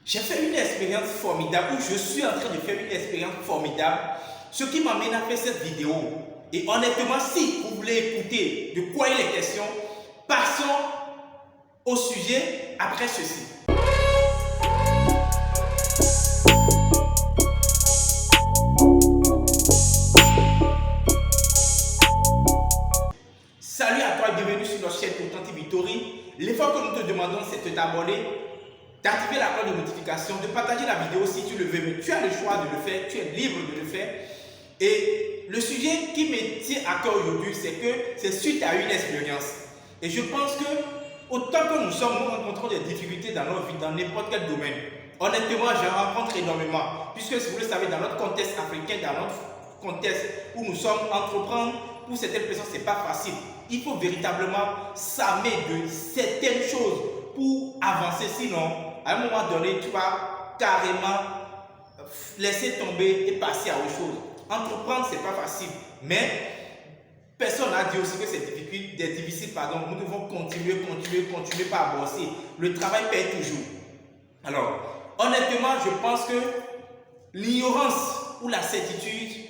J'ai fait une expérience formidable, ou je suis en train de faire une expérience formidable, ce qui m'amène à faire cette vidéo. Et honnêtement, si vous voulez écouter de quoi il est question, passons au sujet après ceci. Salut à toi et bienvenue sur notre chaîne Authentic Victory. L'effort que nous te demandons, c'est de t'abonner, d'activer la cloche de notification, de partager la vidéo si tu le veux, mais tu as le choix de le faire, tu es libre de le faire. Et le sujet qui me tient à cœur aujourd'hui, c'est que c'est suite à une expérience. Et je pense que autant que nous rencontrons des difficultés dans notre vie, dans n'importe quel domaine, honnêtement, j'en rencontre énormément. Puisque si vous le savez, dans notre contexte africain, dans notre contexte où nous sommes entreprendre, pour certaines personnes, ce n'est pas facile. Il faut véritablement s'armer de certaines choses pour avancer. Sinon, à un moment donné, tu vas carrément laisser tomber et passer à autre chose. Entreprendre, ce n'est pas facile. Mais personne n'a dit aussi que c'est difficile. Nous devons continuer par bosser. Le travail paye toujours. Alors, honnêtement, je pense que l'ignorance ou la certitude,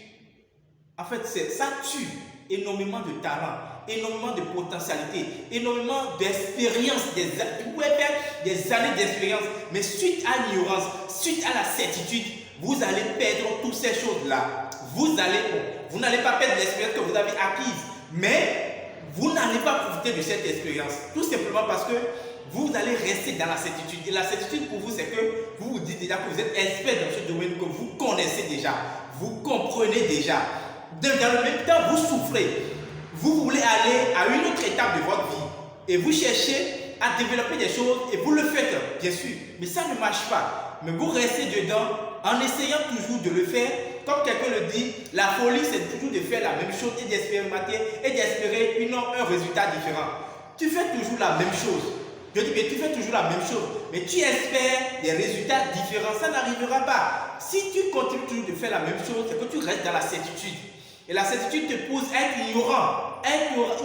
en fait, ça tue énormément de talent, énormément de potentialité, énormément d'expérience. Vous pouvez faire des années d'expérience, mais suite à l'ignorance, suite à la certitude, vous allez perdre toutes ces choses-là. Vous n'allez pas perdre l'expérience que vous avez acquise, mais vous n'allez pas profiter de cette expérience. Tout simplement parce que vous allez rester dans la certitude. Et la certitude pour vous, c'est que vous vous dites déjà que vous êtes expert dans ce domaine, que vous connaissez déjà, vous comprenez déjà. Dans le même temps, vous souffrez. Vous voulez aller à une autre étape de votre vie. Et vous cherchez à développer des choses et vous le faites, bien sûr. Mais ça ne marche pas. Mais vous restez dedans en essayant toujours de le faire. Comme quelqu'un le dit, la folie, c'est toujours de faire la même chose et d'expérimenter et d'espérer un résultat différent. Tu fais toujours la même chose. Je dis, mais tu fais toujours la même chose. Mais tu espères des résultats différents. Ça n'arrivera pas. Si tu continues toujours de faire la même chose, c'est que tu restes dans la certitude. Et la certitude te pousse à être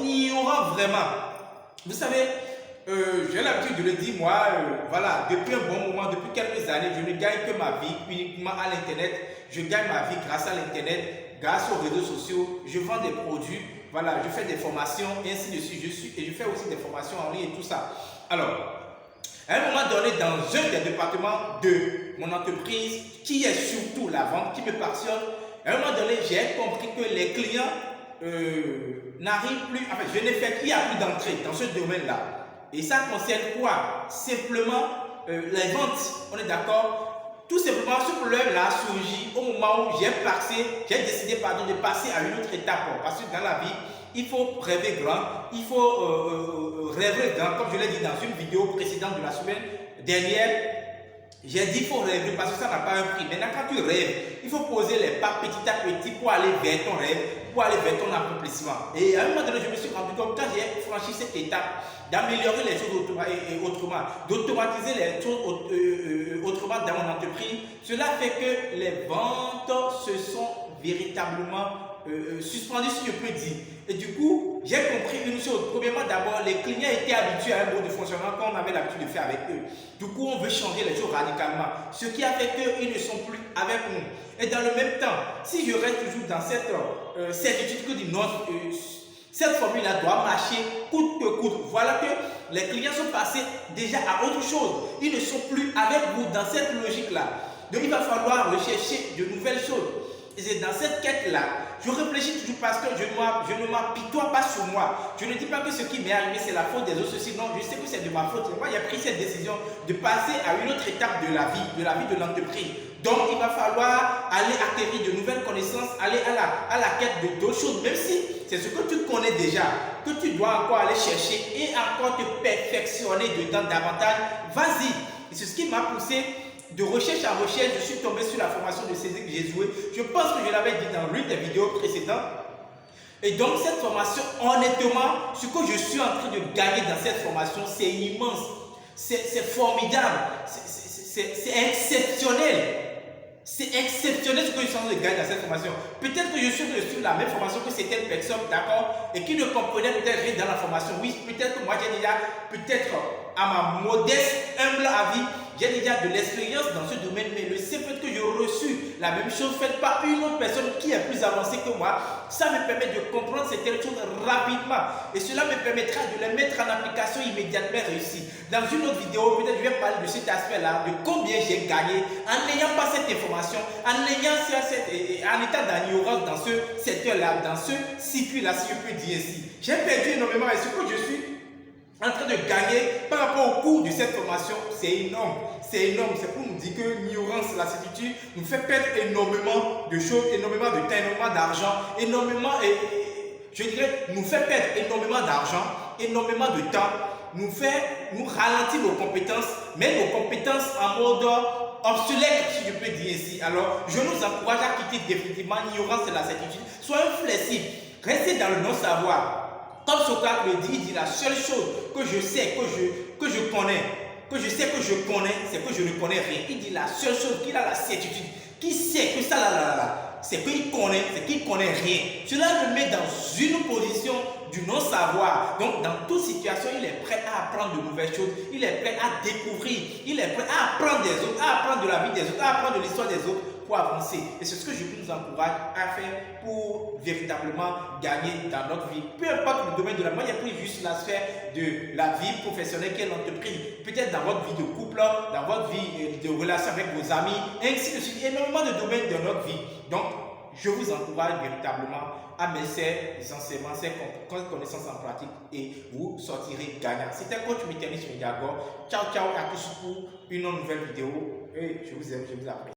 ignorant vraiment. Vous savez, j'ai l'habitude de le dire, moi, voilà, depuis un bon moment, depuis quelques années, je ne gagne que ma vie uniquement à l'internet. Je gagne ma vie grâce à l'internet, grâce aux réseaux sociaux. Je vends des produits, voilà, je fais des formations et ainsi de suite. Et je fais aussi des formations en ligne et tout ça. Alors, à un moment donné, dans un des départements de mon entreprise, qui est surtout la vente, qui me passionne, à un moment donné, j'ai compris que les clients n'arrivent plus, enfin, il n'y a plus d'entrée dans ce domaine-là. Et ça concerne quoi? Simplement les ventes, on est d'accord? Tout simplement, ce problème-là a surgi au moment où j'ai décidé de passer à une autre étape. Parce que dans la vie, il faut rêver grand, il faut rêver grand, comme je l'ai dit dans une vidéo précédente de la semaine dernière. J'ai dit qu'il faut rêver parce que ça n'a pas un prix. Maintenant, quand tu rêves, il faut poser les pas petit à petit pour aller vers ton rêve, pour aller vers ton accomplissement. Et à un moment donné, je me suis rendu compte, quand j'ai franchi cette étape, d'améliorer les choses autrement, d'automatiser les choses autrement dans mon entreprise, cela fait que les ventes se sont véritablement suspendues, si je peux dire. Et du coup, j'ai compris une chose. Premièrement, d'abord, les clients étaient habitués à un mode de fonctionnement qu'on avait l'habitude de faire avec eux. Du coup, on veut changer les choses radicalement. Ce qui a fait qu'ils ne sont plus avec nous. Et dans le même temps, si je reste toujours dans cette certitude que dit non, cette formule-là doit marcher coûte que coûte. Voilà que les clients sont passés déjà à autre chose. Ils ne sont plus avec vous dans cette logique-là. Donc, il va falloir rechercher de nouvelles choses. Et c'est dans cette quête-là, je réfléchis toujours parce que je ne m'apitoie pas sur moi. Je ne dis pas que ce qui m'est arrivé, c'est la faute des autres. Non, je sais que c'est de ma faute. Moi, j'ai pris cette décision de passer à une autre étape de la vie de l'entreprise. Donc, il va falloir aller acquérir de nouvelles connaissances, aller à la quête d'autres choses, même si c'est ce que tu connais déjà, que tu dois encore aller chercher et encore te perfectionner dedans davantage. Vas-y. Et c'est ce qui m'a poussé. De recherche en recherche, je suis tombé sur la formation de Cédric Jézoué. Je pense que je l'avais dit dans l'une des vidéos précédentes. Et donc, cette formation, honnêtement, ce que je suis en train de gagner dans cette formation, c'est immense. C'est formidable. C'est exceptionnel. C'est exceptionnel ce que je suis en train de gagner dans cette formation. Peut-être que je suis sur la même formation que certaines personnes, d'accord, et qui ne comprenaient peut-être rien dans la formation. Oui, peut-être que moi j'ai déjà, peut-être à ma modeste, humble avis, j'ai déjà de l'expérience dans ce domaine, mais le simple fait que j'ai reçu la même chose faite par une autre personne qui est plus avancée que moi, ça me permet de comprendre certaines choses rapidement. Et cela me permettra de les mettre en application immédiatement réussi. Dans une autre vidéo, peut-être je vais parler de cet aspect-là, de combien j'ai gagné en n'ayant pas cette information, en étant dans l'ignorance dans ce secteur-là, dans ce circuit-là, si je peux dire ainsi. J'ai perdu énormément et ce que je suis en train de gagner par rapport au cours de cette formation, c'est énorme. C'est énorme. C'est pour nous dire que l'ignorance, la certitude nous fait perdre énormément de choses, énormément de temps, énormément d'argent, je dirais, nous fait perdre énormément d'argent, énormément de temps, nous ralentir nos compétences, mais nos compétences en mode obsolète, si je peux dire ainsi. Alors, je nous encourage à quitter définitivement l'ignorance et la certitude. Soyons flexibles, restez dans le non-savoir. Comme Socrate le dit, il dit la seule chose que je sais, que je connais, c'est que je ne connais rien. Il dit la seule chose qu'il a la certitude, qui sait que ça c'est qu'il connaît, c'est qu'il connaît rien. Cela le met dans une position du non-savoir. Donc, dans toute situation, il est prêt à apprendre de nouvelles choses, il est prêt à découvrir, il est prêt à apprendre des autres, à apprendre de la vie des autres, à apprendre de l'histoire des autres pour avancer. Et c'est ce que je vous encourage à faire pour véritablement gagner dans notre vie. Peu importe le domaine de la vie, il n'y a plus juste la sphère de la vie professionnelle qui est l'entreprise. Peut-être dans votre vie de couple, dans votre vie de relation avec vos amis, ainsi de suite. Il y a énormément de domaines de notre vie. Donc, je vous encourage véritablement à mettre ces enseignements, ces connaissances en pratique et vous sortirez gagnant. C'était Coach Mitenis Mediagor. Ciao, ciao à tous pour une nouvelle vidéo. Et je vous aime, je vous apprécie.